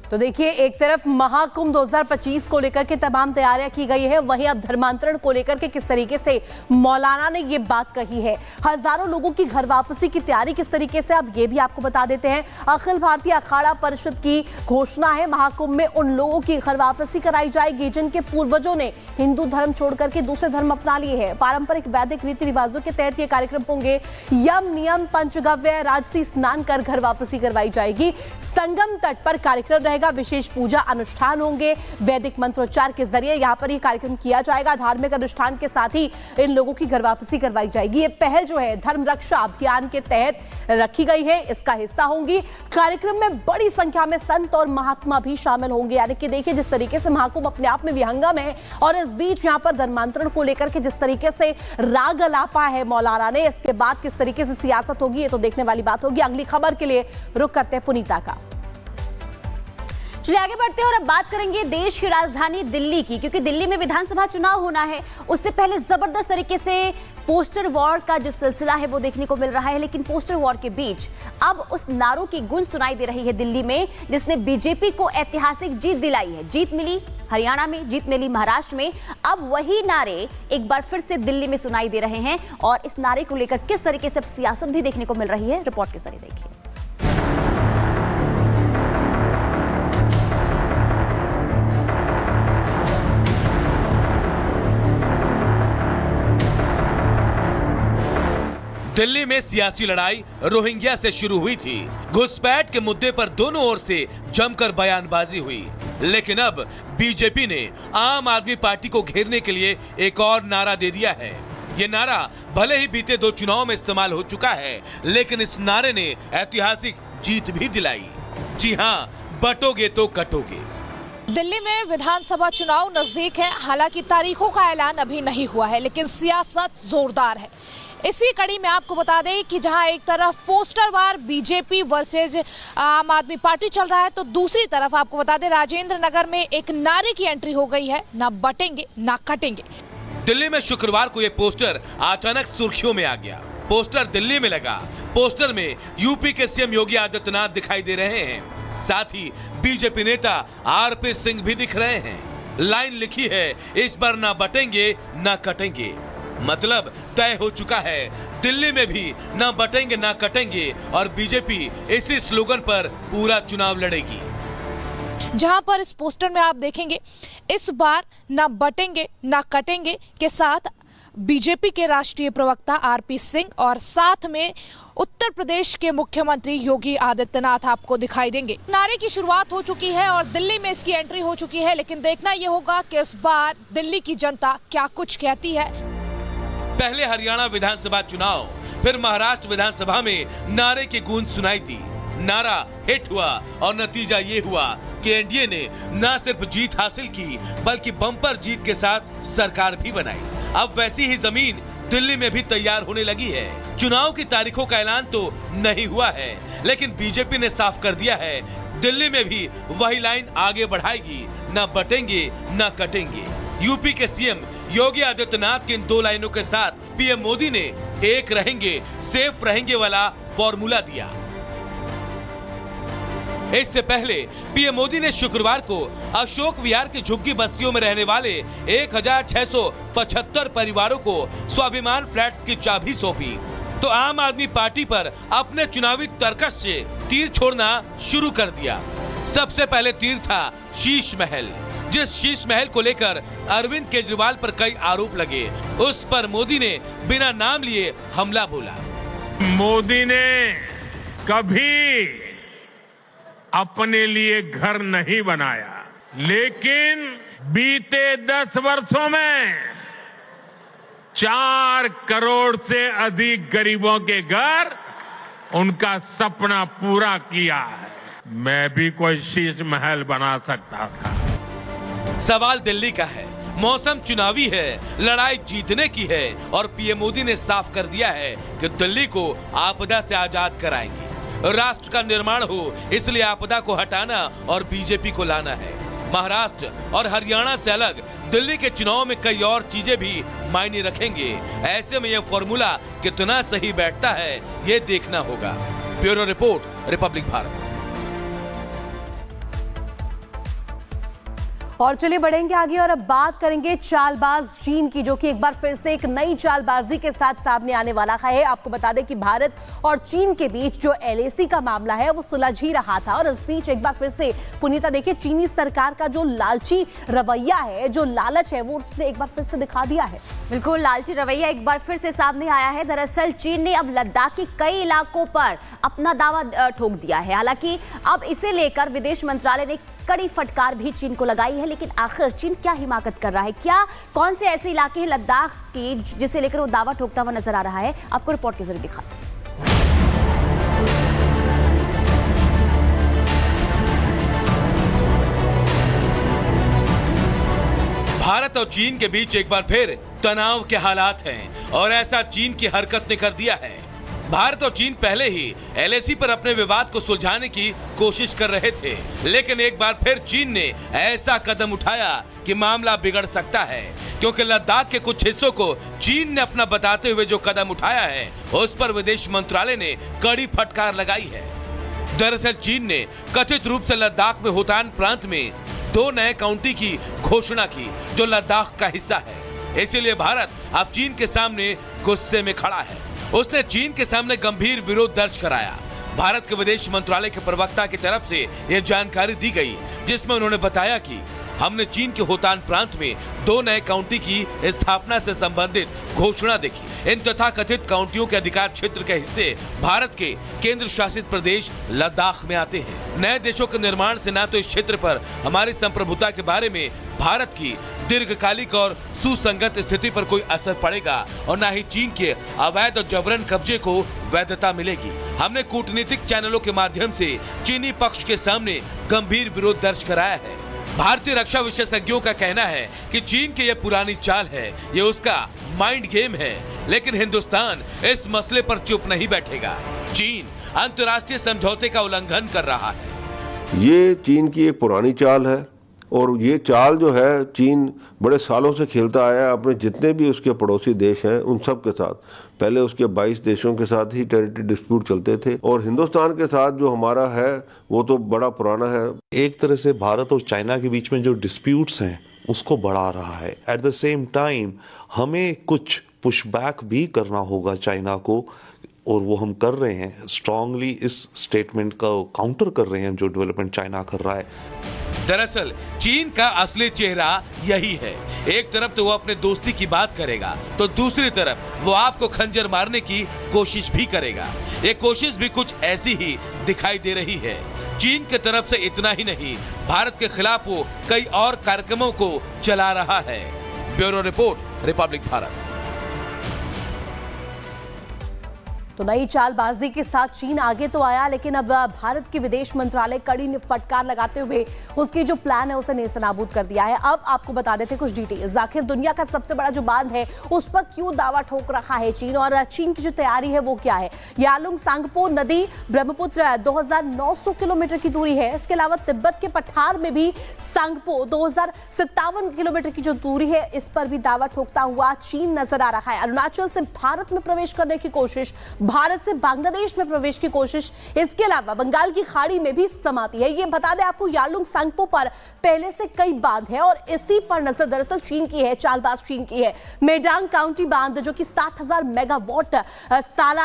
तो देखिए, एक तरफ महाकुंभ 2025 को लेकर के तमाम तैयारियां की गई है, वहीं अब धर्मांतरण को लेकर के किस तरीके से मौलाना ने ये बात कही है, हजारों लोगों की घर वापसी की तैयारी किस तरीके से, अब ये भी आपको बता देते हैं। अखिल भारतीय अखाड़ा परिषद की घोषणा है, महाकुंभ में उन लोगों की घर वापसी कराई जाएगी जिनके पूर्वजों ने हिंदू धर्म छोड़कर के दूसरे धर्म अपना लिए हैं। पारंपरिक वैदिक रीति रिवाजों के तहत ये कार्यक्रम होंगे। यम नियम पंचगव्य राजसी स्नान कर घर वापसी करवाई जाएगी। संगम तट पर कार्यक्रम रहेगा, विशेष पूजा अनुष्ठान होंगे, वैदिक मंत्रोच्चार के जरिए यहां पर यह कार्यक्रम किया जाएगा। धार्मिक अनुष्ठान के साथ ही इन लोगों की घर वापसी करवाई जाएगी। ये पहल जो है धर्म रक्षा अभियान के तहत रखी गई है, इसका हिस्सा होंगी। कार्यक्रम में बड़ी संख्या में संत और महात्मा भी शामिल होंगे। यानी कि देखिए, जिस तरीके से महाकुंभ अपने आप में विहंगम है और इस बीच यहां पर धर्मांतरण को लेकर के जिस तरीके से राग अलापा है मौलाना ने, इसके बाद किस तरीके से सियासत होगी ये तो देखने वाली बात होगी। अगली खबर के लिए रुख करते हैं पुनीता का। चलिए आगे बढ़ते हैं और अब बात करेंगे देश की राजधानी दिल्ली की, क्योंकि दिल्ली में विधानसभा चुनाव होना है। उससे पहले जबरदस्त तरीके से पोस्टर वॉर का जो सिलसिला है वो देखने को मिल रहा है। लेकिन पोस्टर वॉर के बीच अब उस नारों की गूंज सुनाई दे रही है दिल्ली में, जिसने बीजेपी को ऐतिहासिक जीत दिलाई है। जीत मिली हरियाणा में, जीत मिली महाराष्ट्र में। अब वही नारे एक बार फिर से दिल्ली में सुनाई दे रहे हैं और इस नारे को लेकर किस तरीके से अब सियासत भी देखने को मिल रही है, रिपोर्ट के जरिए देखिए। दिल्ली में सियासी लड़ाई रोहिंग्या से शुरू हुई थी। घुसपैठ के मुद्दे पर दोनों ओर से जमकर बयानबाजी हुई, लेकिन अब बीजेपी ने आम आदमी पार्टी को घेरने के लिए एक और नारा दे दिया है। ये नारा भले ही बीते 2 चुनाव में इस्तेमाल हो चुका है, लेकिन इस नारे ने ऐतिहासिक जीत भी दिलाई। जी हाँ, बटोगे तो कटोगे। दिल्ली में विधानसभा चुनाव नजदीक है। हालांकि तारीखों का ऐलान अभी नहीं हुआ है, लेकिन सियासत जोरदार है। इसी कड़ी में आपको बता दें कि जहां एक तरफ पोस्टर वार बीजेपी वर्सेज आम आदमी पार्टी चल रहा है, तो दूसरी तरफ आपको बता दें राजेंद्र नगर में एक नारे की एंट्री हो गई है, ना बटेंगे ना कटेंगे। दिल्ली में शुक्रवार को ये पोस्टर अचानक सुर्खियों में आ गया। पोस्टर दिल्ली में लगा। पोस्टर में यूपी के सीएम योगी आदित्यनाथ दिखाई दे रहे हैं, साथ ही बीजेपी नेता आरपी सिंह भी दिख रहे हैं। लाइन लिखी है, इस बार ना बटेंगे ना कटेंगे। मतलब तय हो चुका है, दिल्ली में भी ना बटेंगे ना कटेंगे और बीजेपी इसी स्लोगन पर पूरा चुनाव लड़ेगी। जहां पर इस पोस्टर में आप देखेंगे, इस बार ना बटेंगे ना कटेंगे के साथ बीजेपी के राष्ट्रीय प्रवक्ता आरपी सिंह और साथ में उत्तर प्रदेश के मुख्यमंत्री योगी आदित्यनाथ आपको दिखाई देंगे। नारे की शुरुआत हो चुकी है और दिल्ली में इसकी एंट्री हो चुकी है, लेकिन देखना यह होगा कि इस बार दिल्ली की जनता क्या कुछ कहती है। पहले हरियाणा विधानसभा चुनाव, फिर महाराष्ट्र विधानसभा में नारे की गूंज सुनाई दी। नारा हिट हुआ और नतीजा ये हुआ कि एनडीए ने न सिर्फ जीत हासिल की, बल्कि बम्पर जीत के साथ सरकार भी बनाई। अब वैसी ही जमीन दिल्ली में भी तैयार होने लगी है। चुनाव की तारीखों का ऐलान तो नहीं हुआ है, लेकिन बीजेपी ने साफ कर दिया है, दिल्ली में भी वही लाइन आगे बढ़ाएगी, न बटेंगे न कटेंगे। यूपी के सीएम योगी आदित्यनाथ की इन 2 लाइनों के साथ पीएम मोदी ने एक रहेंगे सेफ रहेंगे वाला फॉर्मूला दिया। इससे पहले पीएम मोदी ने शुक्रवार को अशोक विहार की झुग्गी बस्तियों में रहने वाले 1675 परिवारों को स्वाभिमान फ्लैट्स की चाबी सौंपी, तो आम आदमी पार्टी पर अपने चुनावी तर्कश से तीर छोड़ना शुरू कर दिया। सबसे पहले तीर था शीश महल। जिस शीश महल को लेकर अरविंद केजरीवाल पर कई आरोप लगे, उस पर मोदी ने बिना नाम लिए हमला बोला। मोदी ने कभी अपने लिए घर नहीं बनाया, लेकिन बीते 10 वर्षों में 4 करोड़ से अधिक गरीबों के घर उनका सपना पूरा किया है। मैं भी कोई शीश महल बना सकता था। सवाल दिल्ली का है, मौसम चुनावी है, लड़ाई जीतने की है और पीएम मोदी ने साफ कर दिया है कि दिल्ली को आपदा से आजाद कराएंगे। राष्ट्र का निर्माण हो, इसलिए आपदा को हटाना और बीजेपी को लाना है। महाराष्ट्र और हरियाणा से अलग दिल्ली के चुनाव में कई और चीजें भी मायने रखेंगे। ऐसे में यह फॉर्मूला कितना सही बैठता है, ये देखना होगा। Bureau report, Republic Bharat. और चलिए बढ़ेंगे आगे और अब बात करेंगे चालबाज चीन की, जो कि एक बार फिर से एक नई चालबाजी के साथ सामने आने वाला है। आपको बता दें कि भारत और चीन के बीच जो LAC का मामला है वो सुलझ ही रहा था, और इस बीच एक बार फिर से पुनीता देखिए, चीनी सरकार का जो लालची रवैया है, जो लालच है, वो उसने एक बार फिर से दिखा दिया है। बिल्कुल, लालची रवैया एक बार फिर से सामने आया है। दरअसल चीन ने अब लद्दाख के कई इलाकों पर अपना दावा ठोक दिया है। हालांकि अब इसे लेकर विदेश मंत्रालय ने कड़ी फटकार भी चीन को लगाई है, लेकिन आखिर चीन क्या हिमाकत कर रहा है? क्या कौन से ऐसे इलाके हैं लद्दाख की जिसे लेकर वो दावा ठोकता हुआ नजर आ रहा है? आपको रिपोर्ट के जरिए दिखाते हैं। भारत और चीन के बीच एक बार फिर तनाव के हालात हैं, और ऐसा चीन की हरकत ने कर दिया है। भारत और चीन पहले ही LAC पर अपने विवाद को सुलझाने की कोशिश कर रहे थे, लेकिन एक बार फिर चीन ने ऐसा कदम उठाया कि मामला बिगड़ सकता है, क्योंकि लद्दाख के कुछ हिस्सों को चीन ने अपना बताते हुए जो कदम उठाया है, उस पर विदेश मंत्रालय ने कड़ी फटकार लगाई है। दरअसल चीन ने कथित रूप से लद्दाख में होतान प्रांत में 2 नए काउंटी की घोषणा की, जो लद्दाख का हिस्सा है। इसीलिए भारत अब चीन के सामने गुस्से में खड़ा है। उसने चीन के सामने गंभीर विरोध दर्ज कराया। भारत के विदेश मंत्रालय के प्रवक्ता की तरफ से यह जानकारी दी गई, जिसमें उन्होंने बताया कि हमने चीन के होतान प्रांत में 2 नए काउंटी की स्थापना से संबंधित घोषणा देखी। इन तथाकथित काउंटियों के अधिकार क्षेत्र के हिस्से भारत के केंद्र शासित प्रदेश लद्दाख में आते हैं। नए देशों के निर्माण से न तो इस क्षेत्र पर हमारी संप्रभुता के बारे में भारत की दीर्घकालिक और सुसंगत स्थिति पर कोई असर पड़ेगा, और न ही चीन के अवैध और जबरन कब्जे को वैधता मिलेगी। हमने कूटनीतिक चैनलों के माध्यम से चीनी पक्ष के सामने गंभीर विरोध दर्ज कराया है। भारतीय रक्षा विशेषज्ञों का कहना है कि चीन की यह पुरानी चाल है, ये उसका माइंड गेम है, लेकिन हिंदुस्तान इस मसले पर चुप नहीं बैठेगा। चीन अंतर्राष्ट्रीय समझौते का उल्लंघन कर रहा है। ये चीन की एक पुरानी चाल है, और ये चाल जो है चीन बड़े सालों से खेलता आया है अपने जितने भी उसके पड़ोसी देश हैं उन सब के साथ। पहले उसके 22 देशों के साथ ही टेरिटरी डिस्प्यूट चलते थे, और हिंदुस्तान के साथ जो हमारा है वो तो बड़ा पुराना है। एक तरह से भारत और चाइना के बीच में जो डिस्प्यूट्स हैं उसको बढ़ा रहा है। एट द सेम टाइम हमें कुछ पुशबैक भी करना होगा चाइना को, और वो हम कर रहे हैं। स्ट्रांगली इस स्टेटमेंट का काउंटर कर रहे हैं जो डेवलपमेंट चाइना कर रहा है। दरअसल चीन का असली चेहरा यही है। एक तरफ तो वो अपने दोस्ती की बात करेगा, तो दूसरी तरफ वो आपको खंजर मारने की कोशिश भी करेगा। ये कोशिश भी कुछ ऐसी ही दिखाई दे रही है। चीन की तरफ से इतना ही नहीं, भारत के खिलाफ वो कई और कार्यक्रमों को चला रहा है। Bureau report, Republic Bharat. तो नई चालबाजी के साथ चीन आगे तो आया, लेकिन अब भारत के विदेश मंत्रालय कड़ी फटकार लगाते हुए उसकी जो प्लान है उसे नेस्तनाबूद कर दिया है। अब आपको बता देते कुछ डिटेल्स। आखिर दुनिया का सबसे बड़ा जो बांध है उस पर क्यों दावा ठोक रहा है चीन, और चीन की जो तैयारी है वो क्या है? यालुंग सांगपो नदी ब्रह्मपुत्र 2900 किलोमीटर की दूरी है। इसके अलावा तिब्बत के पठार में भी सांगपो 2057 किलोमीटर की जो दूरी है, इस पर भी दावा ठोकता हुआ चीन नजर आ रहा है। अरुणाचल से भारत में प्रवेश करने की कोशिश, भारत से बांग्लादेश में प्रवेश की कोशिश, इसके अलावा बंगाल की खाड़ी में भी समाती है। ये बता दें आपको, यालुंग सांगपो पर पहले से कई बांध हैं, और इसी पर नजर दरअसल चीन की है, चालबाज चीन की है। मेडांग काउंटी बांध जो कि 7000 मेगावाट सालाना